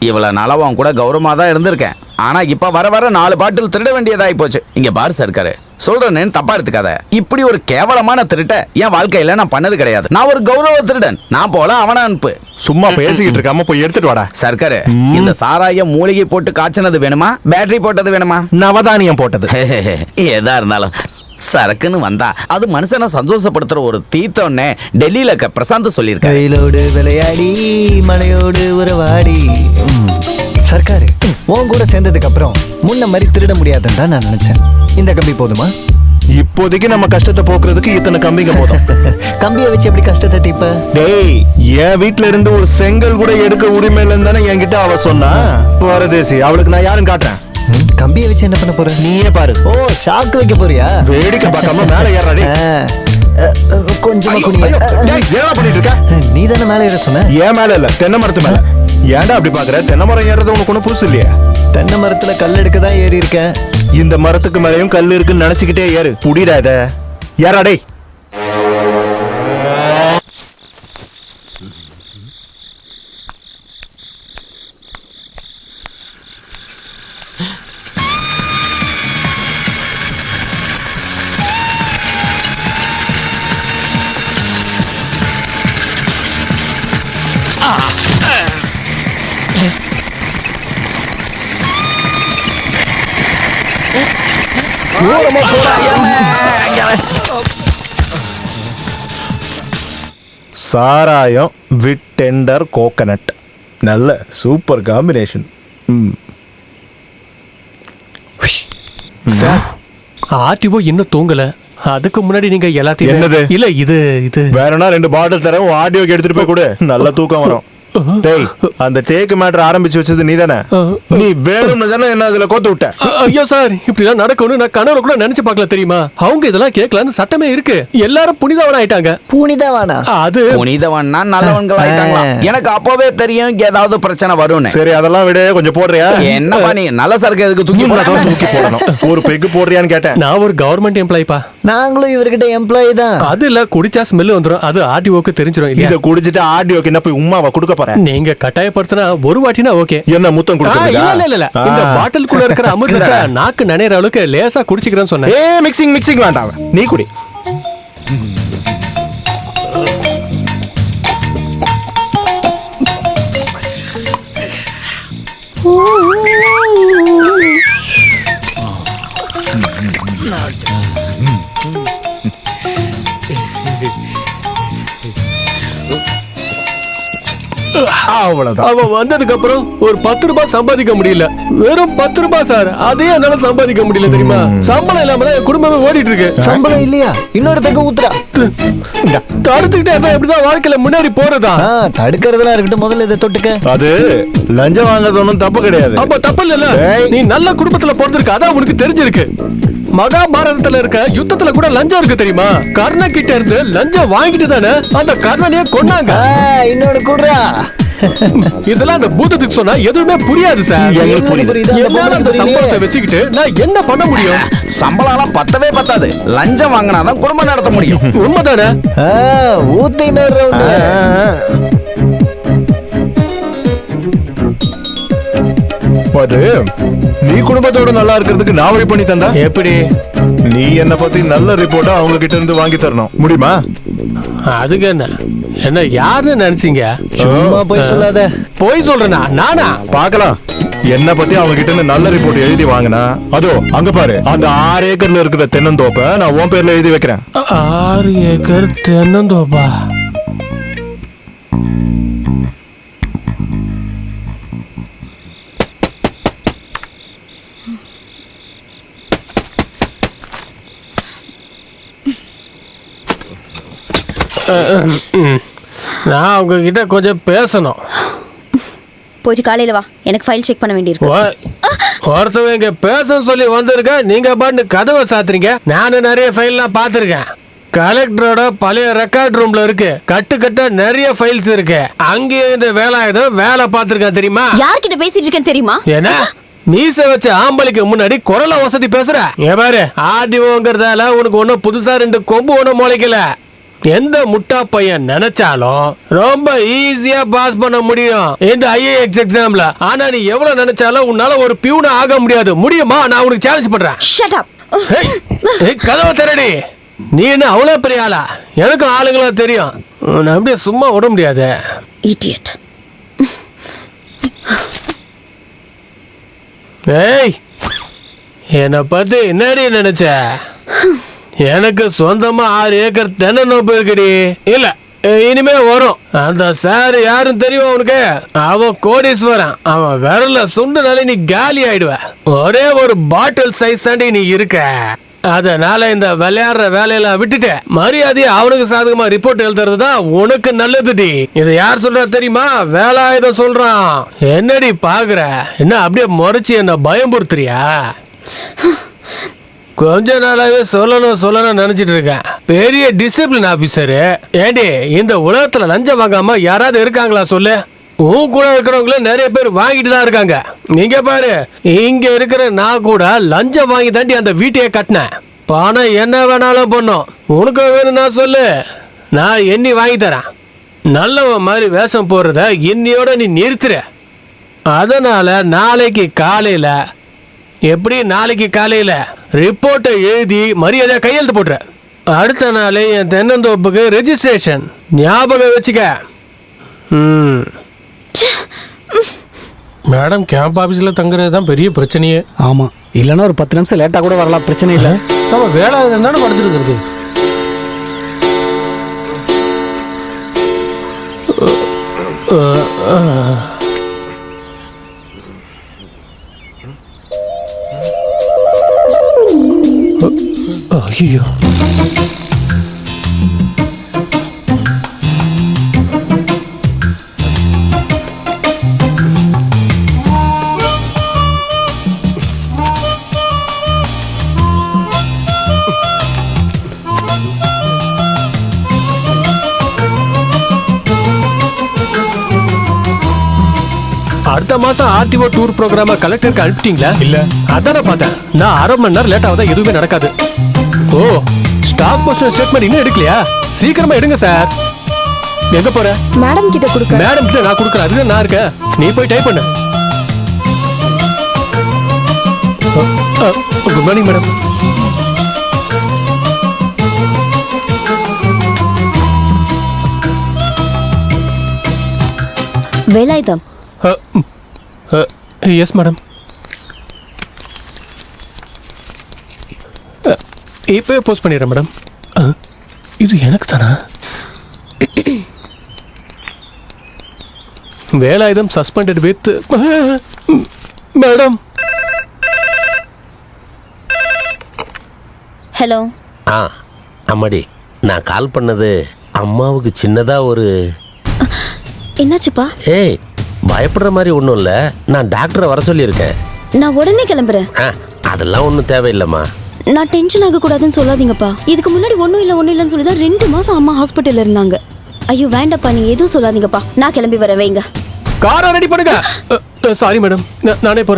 இவ்வளவு நாளா உன் கூட கௌரவமா தான் இருந்திருக்கேன். ஆனா இப்ப வர வர 4 பாட்டில் திருட வேண்டியதாகி போச்சு. இங்க பாரு சர்க்காரு, சொல்றேன்னு தப்பா எடுத்துக்காத. இப்படி ஒரு கேவலமான திருட்ட என் வாழ்க்கையில நான் பண்ணது கிடையாது. நான் ஒரு கௌரவ திருடன். நான் போல அவனை அனுப்பு. சும்மா பேசிக்கிட்டு இருக்காம போய் எடுத்துட்டு வாடா. சர்க்காரு, இந்த சாராய மூலிகை போட்டு காய்ச்சினது வேணுமா, பேட்டரி போட்டது வேணுமா? நவதானியம் போட்டது. எதா இருந்தாலும் சரக்குன்னு வந்தா அது மனுஷனை சந்தோஷப்படுத்துற ஒரு தீர்த்தம்னே டெல்லியில பிரசாந்த் சொல்லியிருக்காரு. கையிலோடு விளையாடி மலையோடு உறவாடி. சர்க்காரு, உன் கூட சேர்ந்ததுக்கு அப்புறம் முன்ன மாதிரி திருட முடியாதுன்னு தான் நான் நினைச்சேன். இந்த கம்பி போதுமா? இப்போதைக்கு நம்ம கஷ்டத்தை போக்குறதுக்கு இத்தனை கம்பிங்க போதும். கம்பியை வச்சு எப்படி கஷ்டத்தை தீப்ப? டேய், என் வீட்ல இருந்து ஒரு செங்கல் கூட எடுக்க உரிமை இல்லைன்னு தானே என்கிட்ட அவ சொன்னா. பரதேசி, அவளுக்கு நான் யாரும் காட்டுறேன். கம்பியை வச்சு என்ன பண்ண போற? நீயே பாரு. ஓ, ஷாக்கு வைக்க போறியா? வேடிக்கை பார்க்காம மேல ஏறாடி. கொஞ்சமா குனிய. ஏறா பண்ணிட்டு இருக்க? நீ தானே மேல ஏற சொன்ன? ஏன் மேல இல்ல, தென்னை மரத்து மேல. ஏன்டா அப்படி பாக்குற? தென்னை மரம் ஏறது உனக்கு ஒன்றும் புதுசு இல்லையா? தென்னை மரத்துல கல் எடுக்க தான் ஏறி இருக்கேன். இந்த மரத்துக்கு மேலையும் கல் இருக்குன்னு நினைச்சுக்கிட்டே ஏறு. புடிடா இத. ஏறாடே. சாராயம் வித் டெண்டர் கோகனட். நல்ல சூப்பர் காம்பினேஷன். சார், ஆர்டிஓ இன்னும் தூங்கல. அதுக்கு முன்னாடி நீங்க எல்லாத்தையும் என்னது? இல்ல இது வேறனா 2 பாட்டில் தரேன். ஆடியோக்கு எடுத்துட்டு போய் கொடு. நல்ல தூக்கம் வரும். டேய், அந்த டேக் மேட்டர் ஆரம்பிச்சு வச்சது நீதானே? நீ வேணும்னு தானே என்ன அதுல கோத்து விட்ட? ஐயோ சார், இப்படிலாம் நடக்கும்னு நான் கனவுல கூட நினைச்சு பார்க்கல தெரியுமா? அவங்க இதெல்லாம் கேட்கலான்னு சட்டமே இருக்கு. எல்லாரும் புனிதவன் ஆயிட்டாங்க. புனிதவானா? அது புனிதவன்னா நல்லவன்கள் ஆயிட்டாங்களா? எனக்கு அப்பவே தெரியும் ஏதாவது பிரச்சனை வரும்னு. சரி, அதெல்லாம் விட கொஞ்சம் போடுறியா? என்ன பண்ணி நல்ல சரக்கு எதுக்கு தூக்கி தூக்கி போடணும்? ஒரு பெக்கு போடுறியான்னு கேட்டேன். நான் ஒரு கவர்மெண்ட் எம்ப்ளாயிப்பா. நாங்களும் இவர்கிட்ட எம்ப்ளாயி தான். அது இல்ல, குடிச்சா ஸ்மெல் வந்துரும். அது ஆர்டிஓக்கு தெரிஞ்சிரும் இல்லையா? இத குடிச்சிட்டு ஆர்டிஓக்கு என்ன போய் உம்மாவை கொடுக்க போற? நீங்க கட்டாயப்படுத்தினா ஒரு வாட்டினா ஓகே. என்ன முத்தம் கொடுக்கறதா? இல்ல இந்த பாட்டிலுக்குள்ள இருக்கிற அமிர்தத்தை நாக்கு நனையற அளவுக்கு லேசா குடிச்சிக்கிறேன்னு சொன்னேன். மிக்சிங் வேண்டாம், நீ குடி. அவன் வந்ததுக்கு அப்புறம் ஒரு 10 ரூபாய் சம்பாதிக்க முடியல. வெறும் 10 ரூபாய் சார், அதே என்னால சம்பாதிக்க முடியல தெரியுமா? சம்பளம் இல்லாம தான் என் குடும்பமே ஓடிட்டு இருக்கு. சம்பளம் இல்லையா? இன்னொரு பேக்க ஊத்துறா. தடுத்துக்கிட்டே இருந்தா எப்படிதான் வாழ்க்கையில முன்னேறி போறதா? தடுக்கிறதுலாம் இருக்கட்டும், முதல்ல இதை தொட்டுக்க. அது லஞ்சம் வாங்குறது ஒன்றும் தப்பு கிடையாது. அப்ப தப்பு இல்ல. நீ நல்ல குடும்பத்துல பிறந்திருக்க, அதான் உனக்கு தெரிஞ்சிருக்கு. மகாபாரதத்துல இருக்க யுத்தத்துல கூட லஞ்சம் இருக்கு தெரியுமா? கர்ண கிட்ட இருந்து லஞ்சம் வாங்கிட்டு தானே அந்த கர்ணனையே கொன்னாங்க. இன்னொரு கூடுறா. இதெல்லாம் அந்த பூதத்துக்கு சொன்னா எதுவுமே புரியாது சார். என்னால அந்த சம்பளத்தை வச்சுக்கிட்டு நான் என்ன பண்ண முடியும்? சம்பளம் பத்தவே பத்தாது. லஞ்சம் வாங்கினாதான் குடும்பம் நடத்த முடியும். உண்மைதானே? ஊத்தி இன்னொரு ரவுண்டு. அது நீ குடும்பத்தோட நல்லா இருக்கிறதுக்கு நான் வழி பண்ணி தந்தா எப்படி? நீ என்ன பத்தி நல்ல ரிப்போர்ட்டா அவங்க கிட்ட இருந்து வாங்கி தரணும். முடியுமா? அதுக்கு என்ன யாருன்னு நினைச்சீங்க? சும்மா போய் சொல்லாத. போய் சொல்றேனா? நானா? பாக்கலாம். என்ன பத்தி அவங்க கிட்ட இருந்து நல்ல ரிப்போர்ட் எழுதி வாங்கினா, அதோ அங்க பாரு, அந்த 6 ஏக்கர்ல இருக்கிற தென்னந்தோப்ப நான் உன் பேர்ல எழுதி வைக்கிறேன். 6 ஏக்கர் தென்னந்தோப்பா? நான் உங்ககிட்ட கொஞ்சம் பேசணும். போயிட்டு காலையில வா, எனக்கு ஃபைல் செக் பண்ண வேண்டியிருக்கு. ஒருத்தவங்க இங்க பேச சொல்லி வந்திருக்க, நீங்க பாட்டு கதவை சாத்துறீங்க. நானும் நிறைய ஃபைல்லாம் பார்த்துருக்கேன். கலெக்டரோட பழைய ரெக்கார்ட் ரூம்ல இருக்கு. கட்டு நிறைய ஃபைல்ஸ் இருக்கு. அங்கேயே இந்த வேலை பார்த்துருக்கேன் தெரியுமா? யார்கிட்ட பேசிட்டு இருக்கேன் தெரியுமா? என்ன மீச வச்ச ஆம்பளைக்கு முன்னாடி குரல வசதி பேசுற? பாரு, ஆர்டிஓங்கிறதால உனக்கு ஒன்னும் புதுசா 2 கொம்பு ஒன்னும் முளைக்கல. எந்த முட்டா பையன் நினைச்சாலும் ரொம்ப ஈஸியா பாஸ் பண்ண முடியும் இந்த ஐஏஎஸ் எக்ஸாம்ல. ஆனா நீ எவ்வளவு நினைச்சாலும் உன்னால ஒரு பியூனா ஆக முடியாது. முடியுமா? நான் உனக்கு சேலஞ்ச் பண்றேன். Shut up. கதவை திறடி. நீ என்ன அவ்வளவு பெரிய ஆளா? எனக்கும் ஆளுங்களா தெரியும். நான் அப்படியே சும்மா விட முடியாது. இடியட். ஏய், என்னை பத்தி என்னடி நினைச்ச? எனக்கு சொந்தமா 6 ஏக்கர் தென்னந்தோப்பு இருக்குடி. இல்ல, இனிமே வரும். அந்த சார் யாரும் தெரியும் உனக்கு? அவன் கோடீஸ்வரன். அவன் விரல சுண்டுனாலே நீ காலி ஆயிடுவ. ஒரே ஒரு பாட்டில் சைஸ் தாண்டி நீ இருக்க. அதனால இந்த விளையாடுற வேலையெல்லாம் விட்டுட்டு மரியாதையை அவனுக்கு சாதகமா ரிப்போர்ட் எழுதுறது தான் உனக்கு நல்லதுடி. இதை யார் சொல்றா தெரியுமா? வேலாயுத சொல்றான். என்னடி பாக்குற? என்ன அப்படியே முறைச்சு என்ன பயம்புறுத்துறியா? கொஞ்ச நாளாவே சொல்லணும் நினைச்சிட்டு இருக்கேன். பெரிய டிசிப்ளின் ஆபீசரு. ஏண்டி, இந்த உலகத்துல லஞ்சம் வாங்காம யாராவது இருக்காங்களா சொல்லு? உன் கூட இருக்கிறவங்களே நிறைய பேர் வாங்கிட்டு தான் இருக்காங்க. நீங்க பாரு, இங்க இருக்கிற நான் கூட லஞ்சம் வாங்கி தாண்டி அந்த வீட்டையே கட்டினேன். பணம் என்ன வேணாலும் பண்ணும். உனக்கு வேணும்னா சொல்லு, நான் எண்ணி வாங்கி தரேன். நல்லவன் மாதிரி வேஷம் போடுறத இன்னியோட நீ நிறுத்துற. அதனால நாளைக்கு காலையில ரிப்போர்ட்டை எழுதி மரியாதையா கையெழுத்து போட்டுற. அடுத்த நாளே என் தென்னந்தோப்புக்கு ரெஜிஸ்ட்ரேஷன். ஞாபகம் வச்சுக்க. மேடம் கேம்ப் ஆஃபீஸில் தங்குறது தான் பெரிய பிரச்சனையே. ஆமாம், இல்லைன்னா ஒரு 10 நிமிஷம் லேட்டாக கூட வரலாம், பிரச்சனை இல்லை. நம்ம வேலை தானே படுத்துருக்கிறது. ஐயோ, அடுத்த மாசம் ஆர்டிஓ டூர் ப்ரோக்ராம கலெக்டருக்கு அனுப்பிட்டீங்களா? இல்ல. அதான பார்த்தேன். நான் 1/2 மணி நேரம் லேட் ஆகுதா எதுவுமே நடக்காது. ஓ, ஸ்டாக் போஸ்ட் ஸ்டேட்மெண்ட் இன்னும் எடுக்கலையா? சீக்கிரமா எடுங்க சார். எங்க போற? மேடம் கிட்ட கொடுக்க. மேடம் கிட்ட நான் கொடுக்குறேன். அதுக்கு நான் இருக்கேன். நீ போய் டைப் பண்ணு. Good morning madam. Velayudham. Yes madam. இப்போவே போஸ்ட் பண்ணிடுறேன் மேடம். இது எனக்கு தானா? Velayudham suspended with madam. Hello. அம்மாடி, நான் கால் பண்ணது அம்மாவுக்கு சின்னதா ஒரு. என்னாச்சுப்பா? ஏய், பயப்படுற மாதிரி ஒன்றும் இல்லை. நான் டாக்டரை வர சொல்லியிருக்கேன். நான் உடனே கிளம்புறேன். அதெல்லாம் ஒன்றும் தேவையில்லைம்மா. நான் டென்ஷன் ஆகக்கூடாதுன்னு சொல்லாதீங்கப்பா. இதுக்கு முன்னாடி ஒன்றும் இல்லைன்னு சொல்லி தான் 2 மாசம் அம்மா ஹாஸ்பிட்டல்ல இருந்தாங்க. ஐயோ வேண்டாப்பா, நீ எதுவும் சொல்லாதீங்கப்பா. நான் கிளம்பி வரேன், வைங்க. காரை ரெடி பண்ணுங்க. சாரி மேடம், நானே போறேன்.